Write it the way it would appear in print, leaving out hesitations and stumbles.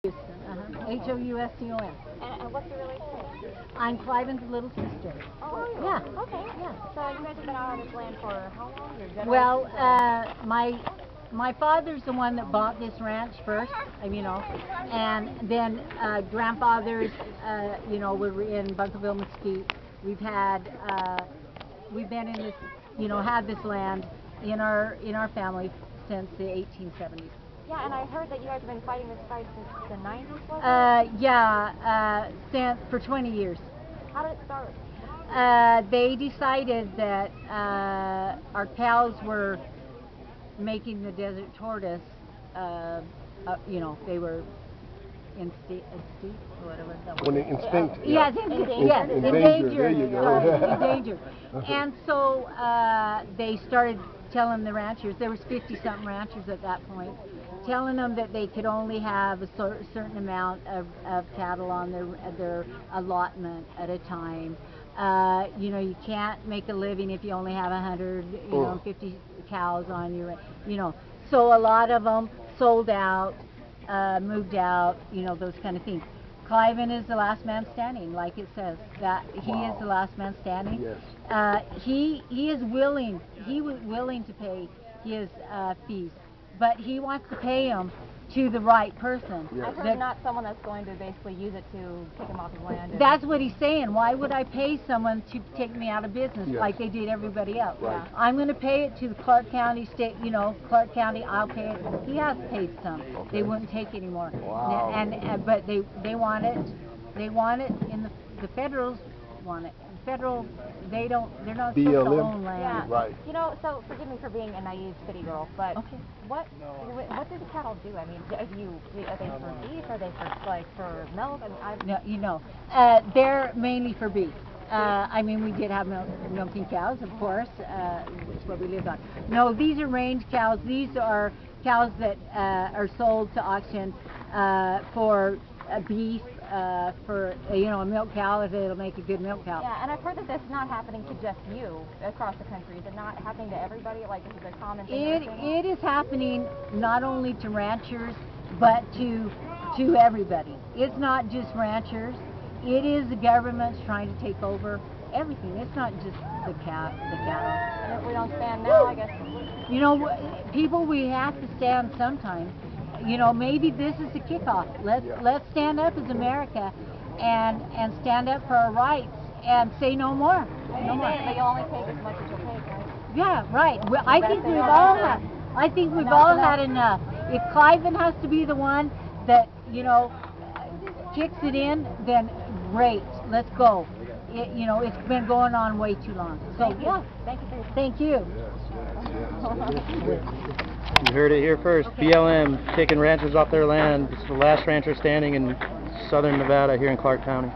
Houston. And what's your relationship? I'm Cliven's little sister. Oh, are you? Yeah. Okay. Yeah. So you guys have been out on this land for how long? Your generations? Well, my father's the one that bought this ranch first, and then grandfathers, were in Bunkerville, Mesquite. We've been in this, had this land in our family since the 1870s. Yeah, and I heard that you guys have been fighting this fight since the 90s, was it? Yeah, for 20 years. How did it start? They decided that our cows were making the desert tortoise, they were instinct, or whatever that was. Instinct. Yes, endangered. And so they started telling the ranchers, there was 50-something ranchers at that point, telling them that they could only have a certain amount of cattle on their allotment at a time. You can't make a living if you only have 150 cows on your, So a lot of them sold out, moved out, those kind of things. Cliven is the last man standing, like it says. That he is the last man standing. Yes. He was willing to pay his fees, but he wants to pay them to the right person. Yes. I've heard not someone that's going to basically use it to kick him off his land. That's what he's saying. Why would I pay someone to take me out of business like they did everybody else? Right. I'm going to pay it to the Clark County state, Clark County, I'll pay it. He has paid some. Okay. They wouldn't take anymore. Wow. But they want it. They want it, and the federals want it. Federal, they're not supposed to own land. Yeah. Right. So forgive me for being a naive city girl, but what do the cattle do? I mean, are they for beef? Are they for milk? I mean, No, they're mainly for beef. We did have milking cows, of course, which is what we lived on. No, these are range cows. These are cows that are sold to auction for beef, for a milk cow, if it'll make a good milk cow. Yeah, and I've heard that this is not happening to just you across the country. Is it not happening to everybody? Like, this is a common thing? It is happening not only to ranchers, but to everybody. It's not just ranchers. It is the government's trying to take over everything. It's not just the cattle. And if we don't stand now, I guess... people, we have to stand sometime. Maybe this is the kickoff. Let's stand up as America and stand up for our rights and say no more. No more. But you'll only take as much as you'll take, right? Yeah, right. Well, I think we've all had enough. If Cliven has to be the one that, kicks it in, then great. Let's go. It's been going on way too long. So Thank you. Thank you. You heard it here first. BLM taking ranchers off their land. It's the last rancher standing in southern Nevada here in Clark County.